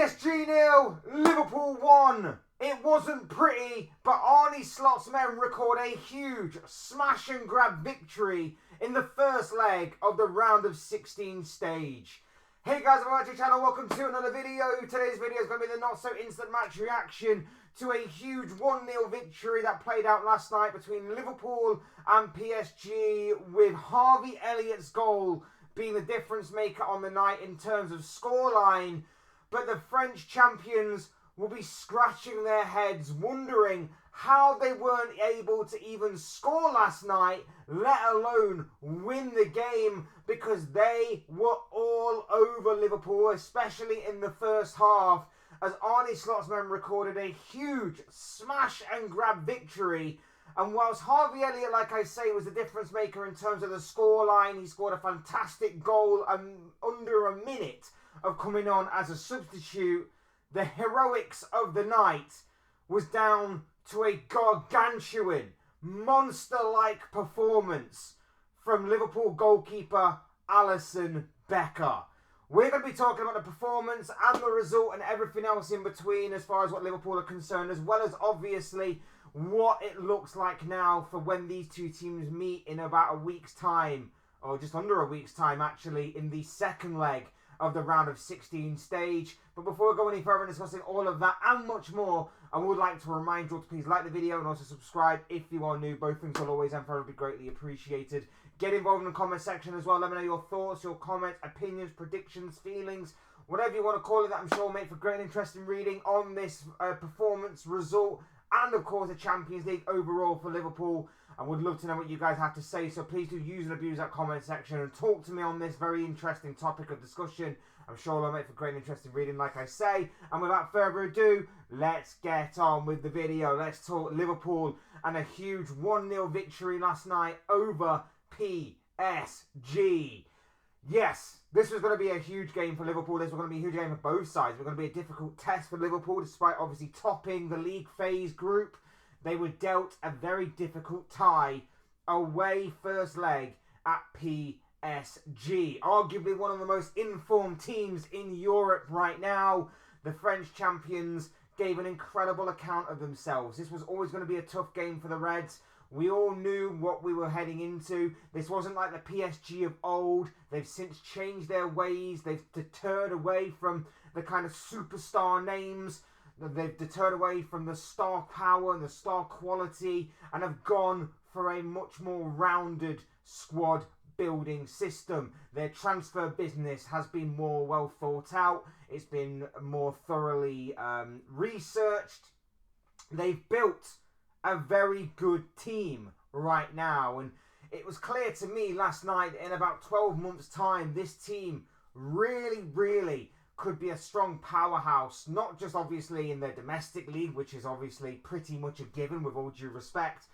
PSG 0, Liverpool 1. It wasn't pretty, but Arne Slot's men record a huge smash and grab victory in the first leg of the round of 16 stage. Hey guys, welcome to the channel, welcome to another video. Today's video is going to be the not so instant match reaction to a huge 1-0 victory that played out last night between Liverpool and PSG, with Harvey Elliott's goal being the difference maker on the night in terms of scoreline. But the French champions will be scratching their heads, wondering how they weren't able to even score last night, let alone win the game, because they were all over Liverpool, especially in the first half, as Arne Slot's men recorded a huge smash and grab victory. And whilst Harvey Elliott, like I say, was the difference maker in terms of the scoreline, he scored a fantastic goal under a minute of coming on as a substitute. The heroics of the night was down to a gargantuan, monster-like performance from Liverpool goalkeeper Alisson Becker. We're going to be talking about the performance and the result and everything else in between as far as what Liverpool are concerned, as well as obviously what it looks like now for when these two teams meet in about a week's time, or just under a week's time actually, in the second leg of the round of 16 stage. But before we go any further in discussing all of that and much more, I would like to remind you all to please like the video and also subscribe if you are new. Both things will always and forever be greatly appreciated. Get involved in the comment section as well. Let me know your thoughts, your comments, opinions, predictions, feelings, whatever you want to call it, that I'm sure will make for great and interesting reading on this performance, result, and of course the Champions League overall for Liverpool. I would love to know what you guys have to say, so please do use and abuse that comment section and talk to me on this very interesting topic of discussion. I'm sure it'll make for great and interesting reading, like I say. And without further ado, let's get on with the video. Let's talk Liverpool and a huge 1-0 victory last night over PSG. Yes, this was going to be a huge game for Liverpool. This was going to be a huge game for both sides. It was going to be a difficult test for Liverpool, despite obviously topping the league phase group. They were dealt a very difficult tie away first leg at PSG. Arguably one of the most informed teams in Europe right now. The French champions gave an incredible account of themselves. This was always going to be a tough game for the Reds. We all knew what we were heading into. This wasn't like the PSG of old. They've since changed their ways. They've deterred away from the kind of superstar names. They've deterred away from the star power and the star quality, and have gone for a much more rounded squad building system. Their transfer business has been more well thought out. It's been more thoroughly researched. They've built a very good team right now, and it was clear to me last night that in about 12 months time this team really could be a strong powerhouse, not just obviously in their domestic league, which is obviously pretty much a given with all due respect,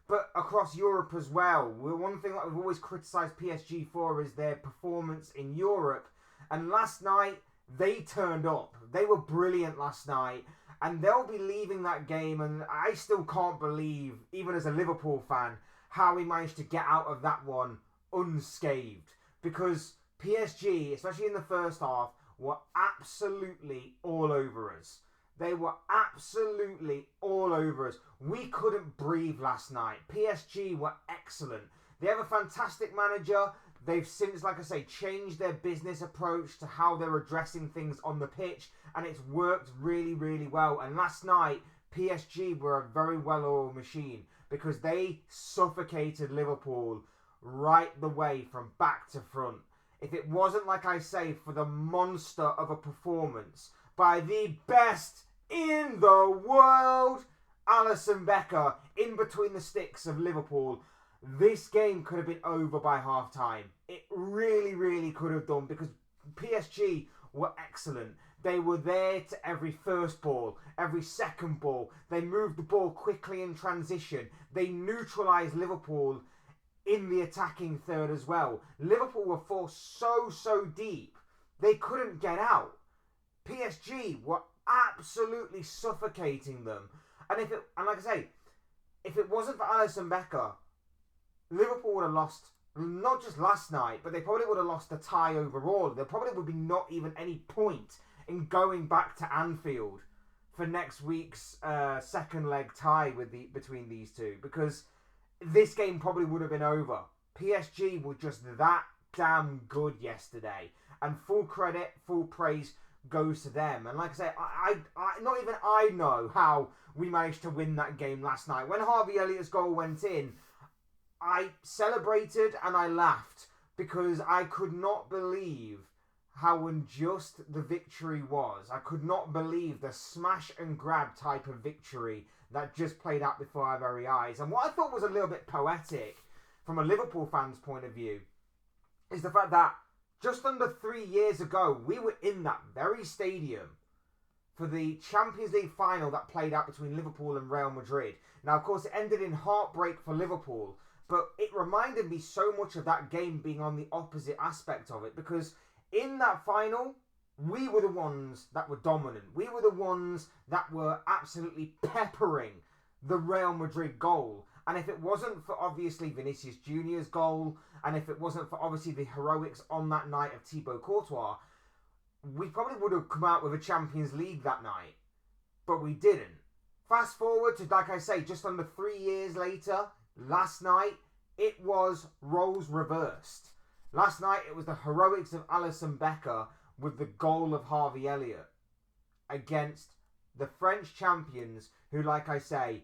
but across Europe as well. One thing that we've always criticised PSG for is their performance in Europe, and last night they turned up. They were brilliant last night, and they'll be leaving that game, and I still can't believe, even as a Liverpool fan, how we managed to get out of that one unscathed, because PSG, especially in the first half, were absolutely all over us. They were absolutely all over us. We couldn't breathe last night. PSG were excellent. They have a fantastic manager. They've since, like I say, changed their business approach to how they're addressing things on the pitch, and it's worked really well. And last night, PSG were a very well-oiled machine, because they suffocated Liverpool right the way from back to front. If it wasn't, like I say, for the monster of a performance by the best in the world, Alisson Becker, in between the sticks of Liverpool, this game could have been over by half-time. It really could have done, because PSG were excellent. They were there to every first ball, every second ball. They moved the ball quickly in transition. They neutralised Liverpool in the attacking third as well. Liverpool were forced so deep they couldn't get out. PSG were absolutely suffocating them. And like I say, if it wasn't for Alisson Becker, Liverpool would have lost not just last night, but they probably would have lost the tie overall. There probably would be not even any point in going back to Anfield for next week's second leg tie between these two, because this game probably would have been over. PSG were just that damn good yesterday, and full credit, full praise goes to them. And like I say, I not even I know how we managed to win that game last night. When Harvey Elliott's goal went in, I celebrated and I laughed because I could not believe how unjust the victory was. I could not believe the smash and grab type of victory that just played out before our very eyes. And what I thought was a little bit poetic from a Liverpool fan's point of view is the fact that just under 3 years ago, we were in that very stadium for the Champions League final that played out between Liverpool and Real Madrid. Now, of course, it ended in heartbreak for Liverpool, but it reminded me so much of that game being on the opposite aspect of it, because in that final, we were the ones that were dominant. We were the ones that were absolutely peppering the Real Madrid goal. And if it wasn't for obviously Vinicius Junior's goal, and if it wasn't for obviously the heroics on that night of Thibaut Courtois, we probably would have come out with a Champions League that night. But we didn't. Fast forward to, like I say, just under 3 years later, last night, it was roles reversed. Last night, it was the heroics of Alisson Becker with the goal of Harvey Elliott against the French champions, who, like I say,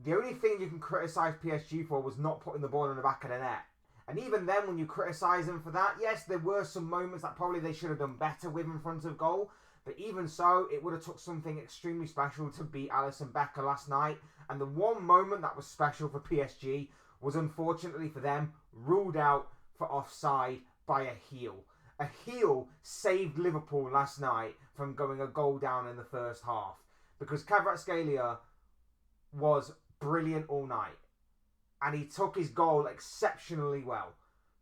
the only thing you can criticise PSG for was not putting the ball in the back of the net. And even then, when you criticise them for that, yes, there were some moments that probably they should have done better with in front of goal. But even so, it would have took something extremely special to beat Alisson Becker last night. And the one moment that was special for PSG was, unfortunately for them, ruled out for offside by a heel. A heel saved Liverpool last night from going a goal down in the first half, because Kvaratskhelia was brilliant all night, and he took his goal exceptionally well,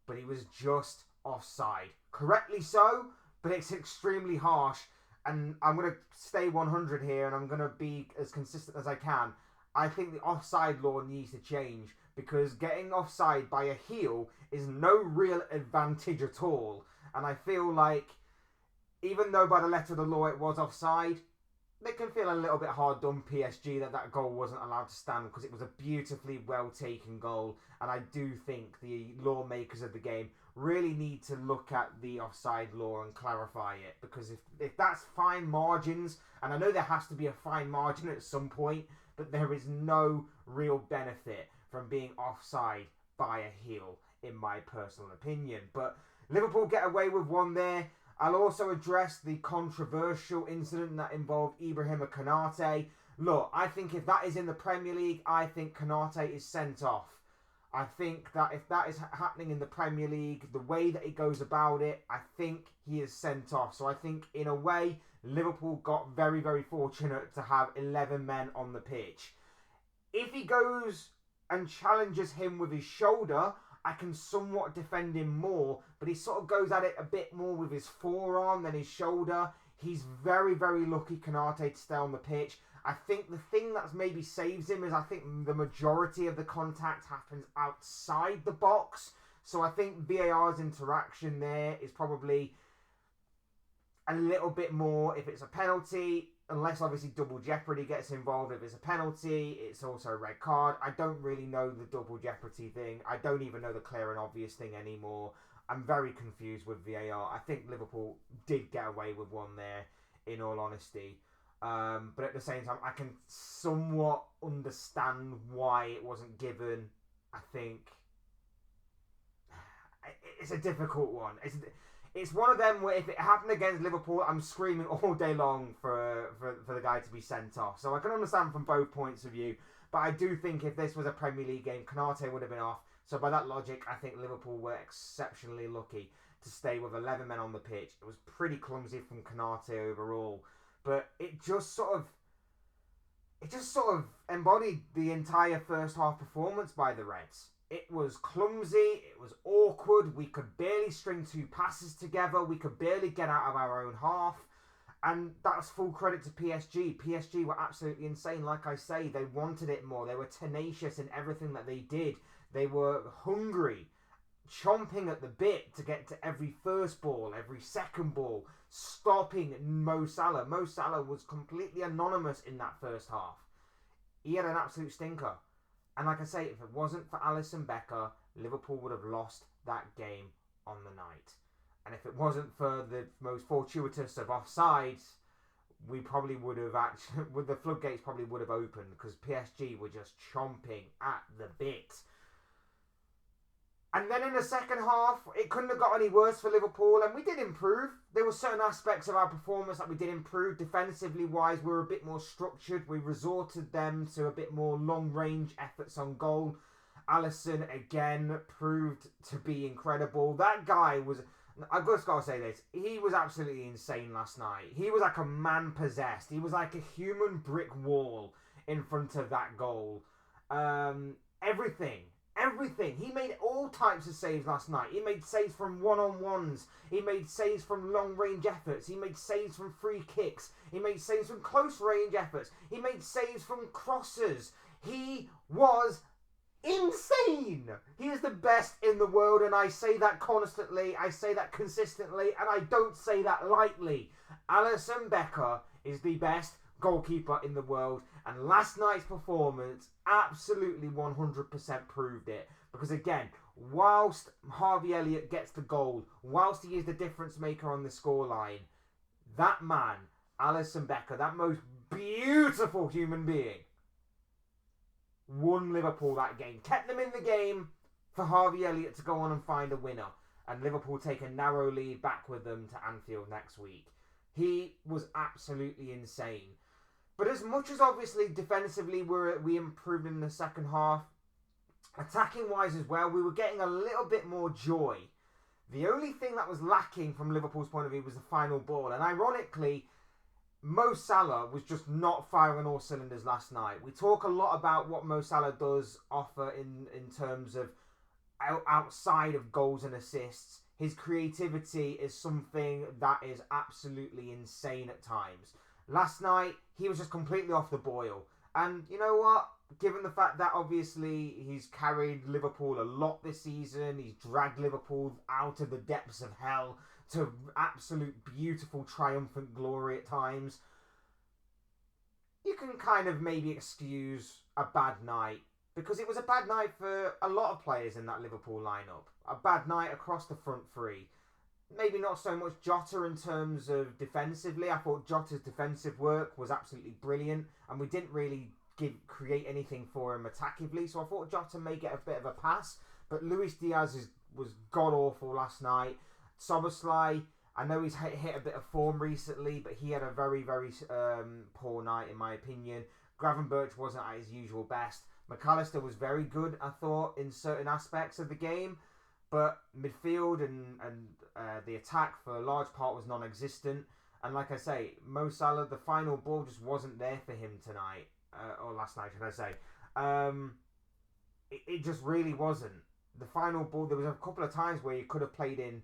but he was just offside. Correctly so, but it's extremely harsh, and I'm going to stay 100 here, and I'm going to be as consistent as I can. I think the offside law needs to change, because getting offside by a heel is no real advantage at all. And I feel like, even though by the letter of the law it was offside, they can feel a little bit hard done PSG that goal wasn't allowed to stand, because it was a beautifully well taken goal. And I do think the lawmakers of the game really need to look at the offside law and clarify it, because if that's fine margins, and I know there has to be a fine margin at some point, but there is no real benefit from being offside by a heel, in my personal opinion. But Liverpool get away with one there. I'll also address the controversial incident that involved Ibrahima Konate. Look, I think if that is in the Premier League, I think Konate is sent off. I think that if that is happening in the Premier League, the way that he goes about it, I think he is sent off. So I think, in a way, Liverpool got very, very fortunate to have 11 men on the pitch. If he goes and challenges him with his shoulder, I can somewhat defend him more, but he sort of goes at it a bit more with his forearm than his shoulder. He's very, very lucky, Konate, to stay on the pitch. I think the thing that maybe saves him is I think the majority of the contact happens outside the box. So I think VAR's interaction there is probably a little bit more if it's a penalty, unless obviously double jeopardy gets involved. If it's a penalty, it's also a red card. I don't really know the double jeopardy thing. I don't even know the clear and obvious thing anymore. I'm very confused with VAR. I think Liverpool did get away with one there, in all honesty. But at the same time, I can somewhat understand why it wasn't given. I think it's a difficult one. It's one of them where if it happened against Liverpool, I'm screaming all day long for the guy to be sent off. So I can understand from both points of view. But I do think if this was a Premier League game, Konate would have been off. So by that logic, I think Liverpool were exceptionally lucky to stay with 11 men on the pitch. It was pretty clumsy from Konate overall. But it just sort of embodied the entire first half performance by the Reds. It was clumsy, it was awkward, we could barely string two passes together, we could barely get out of our own half, and that's full credit to PSG. PSG were absolutely insane, like I say, they wanted it more, they were tenacious in everything that they did, they were hungry chomping at the bit to get to every first ball, every second ball, stopping Mo Salah. Mo Salah was completely anonymous in that first half. He had an absolute stinker. And like I say, if it wasn't for Alisson Becker, Liverpool would have lost that game on the night. And if it wasn't for the most fortuitous of offsides, we probably would have actually, the floodgates probably would have opened, because PSG were just chomping at the bit. And then in the second half, it couldn't have got any worse for Liverpool, and we did improve. There were certain aspects of our performance that we did improve. Defensively wise, we were a bit more structured. We resorted them to a bit more long-range efforts on goal. Alisson, again, proved to be incredible. That guy was, I've just got to say this, he was absolutely insane last night. He was like a man possessed. He was like a human brick wall in front of that goal. Everything. He made all types of saves last night. He made saves from one-on-ones. He made saves from long-range efforts. He made saves from free kicks. He made saves from close-range efforts. He made saves from crosses. He was insane. He is the best in the world, and I say that constantly. I say that consistently, and I don't say that lightly. Alisson Becker is the best goalkeeper in the world, and last night's performance absolutely 100% proved it, because again, whilst Harvey Elliott gets the goal, whilst he is the difference maker on the scoreline, that man, Alisson Becker, that most beautiful human being, won Liverpool that game, kept them in the game for Harvey Elliott to go on and find a winner, and Liverpool take a narrow lead back with them to Anfield next week. He was absolutely insane. But as much as obviously defensively we improved in the second half, attacking wise as well, we were getting a little bit more joy. The only thing that was lacking from Liverpool's point of view was the final ball. And ironically, Mo Salah was just not firing all cylinders last night. We talk a lot about what Mo Salah does offer in terms of outside of goals and assists. His creativity is something that is absolutely insane at times. Last night, he was just completely off the boil. And you know what? Given the fact that obviously he's carried Liverpool a lot this season, he's dragged Liverpool out of the depths of hell to absolute beautiful triumphant glory at times, you can kind of maybe excuse a bad night, because it was a bad night for a lot of players in that Liverpool lineup. A bad night across the front three. Maybe not so much Jota in terms of defensively. I thought Jota's defensive work was absolutely brilliant, and we didn't really create anything for him attackingly, so I thought Jota may get a bit of a pass. But Luis Diaz was god-awful last night. Szoboszlai, I know he's hit a bit of form recently, but he had a very, very poor night in my opinion. Gravenberch wasn't at his usual best. McAllister was very good, I thought, in certain aspects of the game. But midfield and the attack for a large part was non-existent. And like I say, Mo Salah, the final ball just wasn't there for him tonight. Or last night, should I say. It just really wasn't. The final ball, there was a couple of times where he could have played in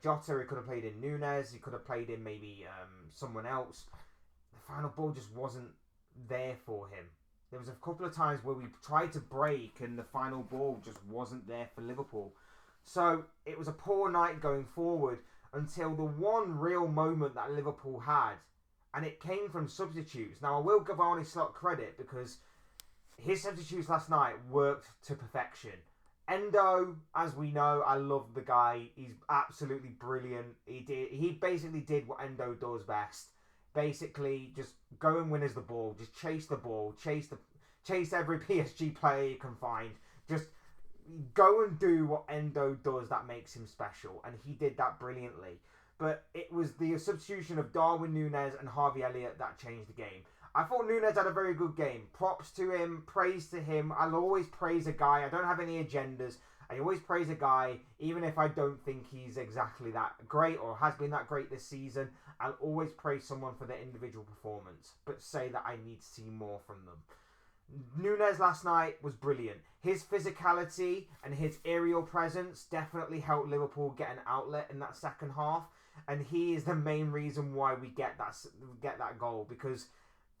Jota, he could have played in Nunez, he could have played in maybe someone else. The final ball just wasn't there for him. There was a couple of times where we tried to break and the final ball just wasn't there for Liverpool. So it was a poor night going forward until the one real moment that Liverpool had, and it came from substitutes. Now I will give Arne Slot credit because his substitutes last night worked to perfection. Endo, as we know, I love the guy. He's absolutely brilliant. He basically did what Endo does best. Basically, just go and win as the ball. Just chase the ball. Chase every PSG player you can find. Just go and do what Endo does that makes him special. And he did that brilliantly. But it was the substitution of Darwin Núñez and Harvey Elliott that changed the game. I thought Núñez had a very good game. Props to him. Praise to him. I'll always praise a guy. I don't have any agendas. I always praise a guy, even if I don't think he's exactly that great or has been that great this season. I'll always praise someone for their individual performance, but say that I need to see more from them. Núñez last night was brilliant. His physicality and his aerial presence definitely helped Liverpool get an outlet in that second half, and he is the main reason why we get that goal, because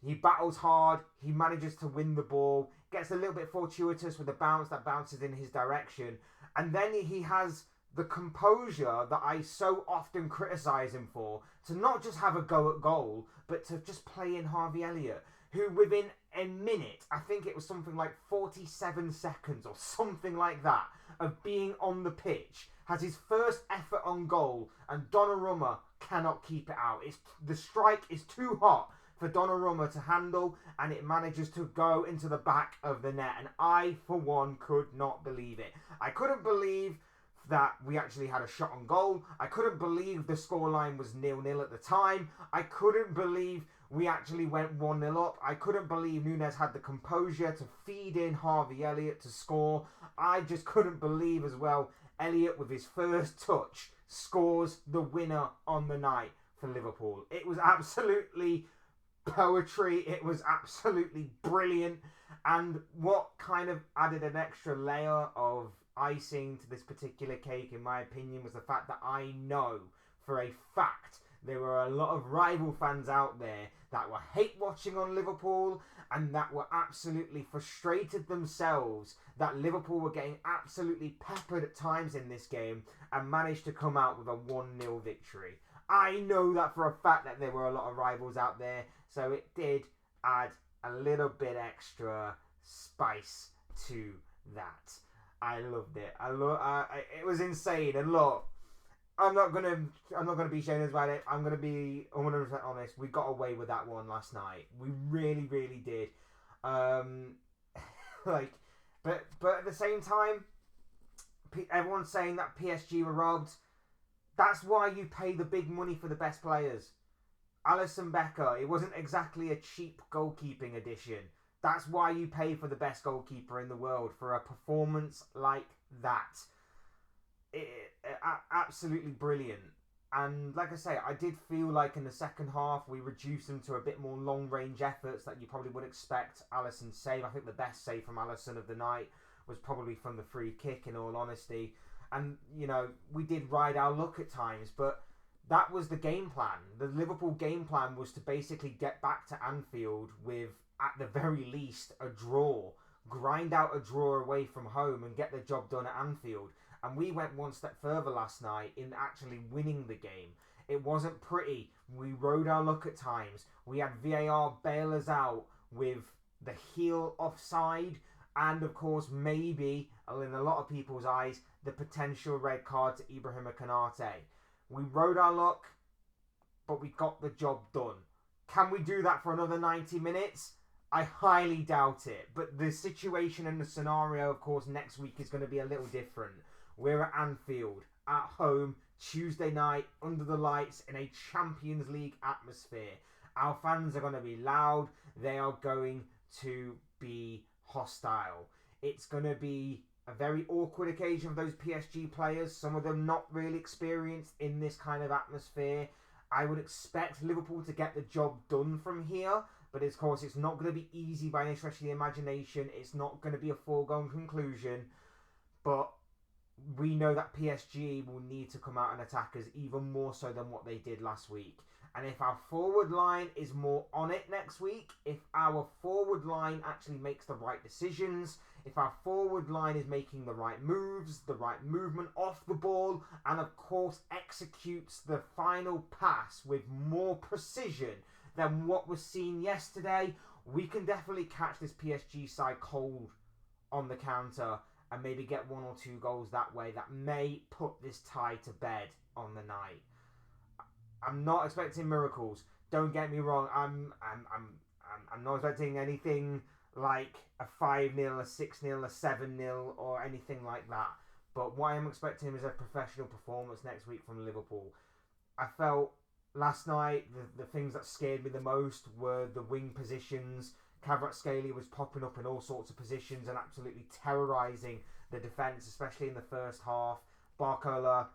he battles hard, he manages to win the ball, gets a little bit fortuitous with a bounce that bounces in his direction, And then he has the composure that I so often criticise him for, to not just have a go at goal, but to just play in Harvey Elliott, who within a minute, I think it was something like 47 seconds or something like that, of being on the pitch, has his first effort on goal, and Donnarumma cannot keep it out. The strike is too hot for Donnarumma to handle, and it manages to go into the back of the net. And I, for one, could not believe it. I couldn't believe that we actually had a shot on goal. I couldn't believe the scoreline was 0-0 at the time. I couldn't believe we actually went 1-0 up. I couldn't believe Nunes had the composure to feed in Harvey Elliott to score. I just couldn't believe as well, Elliott with his first touch scores the winner on the night for Liverpool. It was absolutely poetry. It was absolutely brilliant. And what kind of added an extra layer of icing to this particular cake, in my opinion, was the fact that I know for a fact there were a lot of rival fans out there that were hate watching on Liverpool and that were absolutely frustrated themselves that Liverpool were getting absolutely peppered at times in this game and managed to come out with a 1-0 victory. I know that for a fact that there were a lot of rivals out there, so it did add a little bit extra spice to that. I loved it. It was insane. And look, I'm not gonna be shameless about it. I'm gonna be 100% honest. We got away with that one last night. We really, really did. But at the same time, everyone's saying that PSG were robbed. That's why you pay the big money for the best players. Alisson Becker, it wasn't exactly a cheap goalkeeping addition. That's why you pay for the best goalkeeper in the world, for a performance like that. Absolutely brilliant. And like I say, I did feel like in the second half we reduced them to a bit more long-range efforts that you probably would expect Alisson's save. I think the best save from Alisson of the night was probably from the free kick, in all honesty. And, you know, we did ride our luck at times, but that was the game plan. The Liverpool game plan was to basically get back to Anfield with, at the very least, a draw. Grind out a draw away from home and get the job done at Anfield. And we went one step further last night in actually winning the game. It wasn't pretty. We rode our luck at times. We had VAR bail us out with the heel offside. And of course, maybe, in a lot of people's eyes, the potential red card to Ibrahima Konate. We rode our luck, but we got the job done. Can we do that for another 90 minutes? I highly doubt it. But the situation and the scenario, of course, next week is going to be a little different. We're at Anfield, at home, Tuesday night, under the lights, in a Champions League atmosphere. Our fans are going to be loud. They are going to be hostile. It's going to be a very awkward occasion for those PSG players. Some of them not really experienced in this kind of atmosphere. I would expect Liverpool to get the job done from here. But of course, it's not going to be easy by any stretch of the imagination. It's not going to be a foregone conclusion. But we know that PSG will need to come out and attack us even more so than what they did last week. And if our forward line is more on it next week, if our forward line actually makes the right decisions, if our forward line is making the right moves, the right movement off the ball, and of course executes the final pass with more precision than what was seen yesterday, we can definitely catch this PSG side cold on the counter and maybe get 1 or 2 goals that way that may put this tie to bed on the night. I'm not expecting miracles. Don't get me wrong. I'm not expecting anything like a 5-0, a 6-0, a 7-0 or anything like that. But what I'm expecting is a professional performance next week from Liverpool. I felt last night the things that scared me the most were the wing positions. Kvaratskhelia was popping up in all sorts of positions and absolutely terrorising the defence, especially in the first half. Barcola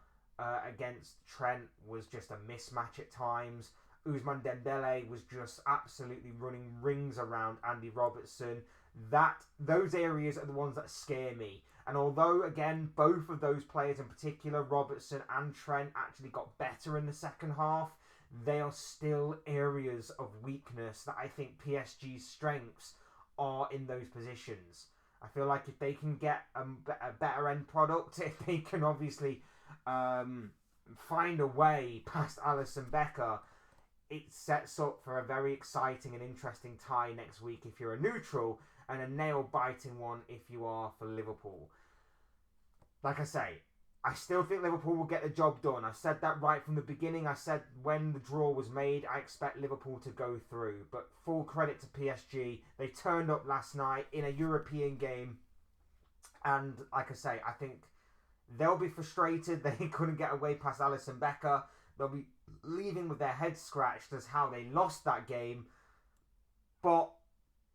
against Trent was just a mismatch at times. Ousmane Dembele was just absolutely running rings around Andy Robertson. Those areas are the ones that scare me. And although, again, both of those players in particular, Robertson and Trent, actually got better in the second half, they are still areas of weakness that I think PSG's strengths are in those positions. I feel like if they can get a better end product, if they can obviously find a way past Alisson Becker, it sets up for a very exciting and interesting tie next week if you're a neutral, and a nail-biting one if you are for Liverpool. Like I say, I still think Liverpool will get the job done. I said that right from the beginning. I said when the draw was made, I expect Liverpool to go through. But full credit to PSG. They turned up last night in a European game. And like I say, I think they'll be frustrated they couldn't get away past Alisson Becker. They'll be leaving with their heads scratched as how they lost that game. But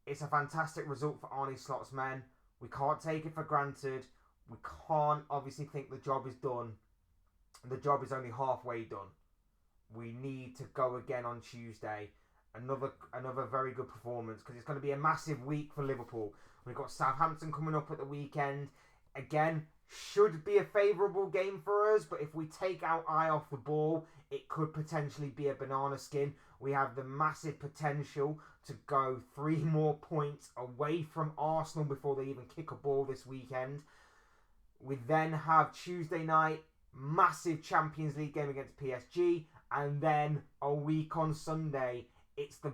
it's a fantastic result for Arne Slot's men. We can't take it for granted. We can't obviously think the job is done. The job is only halfway done. We need to go again on Tuesday. Another very good performance, because it's going to be a massive week for Liverpool. We've got Southampton coming up at the weekend. Again, should be a favourable game for us, but if we take our eye off the ball, it could potentially be a banana skin. We have the massive potential to go 3 more points away from Arsenal before they even kick a ball this weekend. We then have Tuesday night, massive Champions League game against PSG. And then a week on Sunday, it's the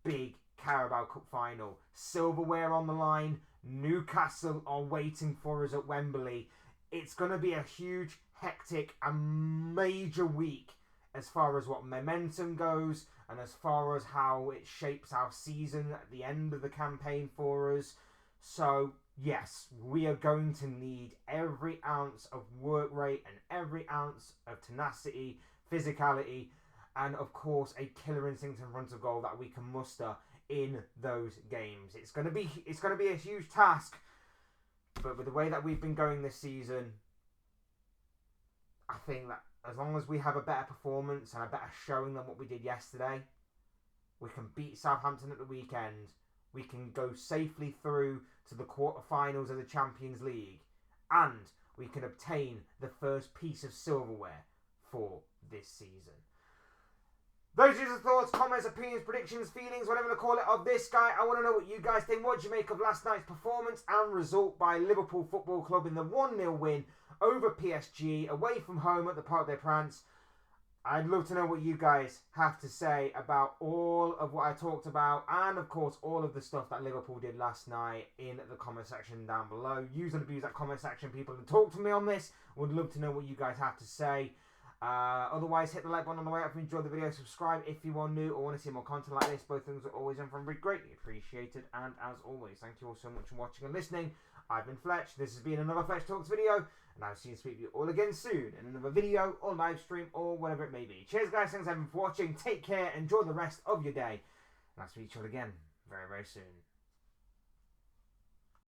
big Carabao Cup final. Silverware on the line. Newcastle are waiting for us at Wembley. It's going to be a huge, hectic and major week as far as what momentum goes and as far as how it shapes our season at the end of the campaign for us. So yes, we are going to need every ounce of work rate and every ounce of tenacity, physicality, and of course a killer instinct in front of goal that we can muster in those games. It's going to be a huge task, but with the way that we've been going this season, I think that as long as we have a better performance and a better showing than what we did yesterday, we can beat Southampton at the weekend. We can go safely through to the quarterfinals of the Champions League, and we can obtain the first piece of silverware for this season. Those are the thoughts, comments, opinions, predictions, feelings, whatever you call it, of this guy. I want to know what you guys think. What do you make of last night's performance and result by Liverpool Football Club in the 1-0 win over PSG away from home at the Parc des Princes? I'd love to know what you guys have to say about all of what I talked about, and of course all of the stuff that Liverpool did last night in the comment section down below. Use and abuse that comment section, people, and talk to me on this. Would love to know what you guys have to say. Otherwise, hit the like button on the way up if you enjoyed the video. Subscribe if you are new or want to see more content like this. Both things are always and from greatly appreciated. And as always, thank you all so much for watching and listening. I've been Fletch. This has been another Fletch Talks video, and I'll see you and speak to you all again soon in another video or live stream or whatever it may be. Cheers, guys. Thanks everyone for watching. Take care. Enjoy the rest of your day, and I'll speak to you all again very, very soon.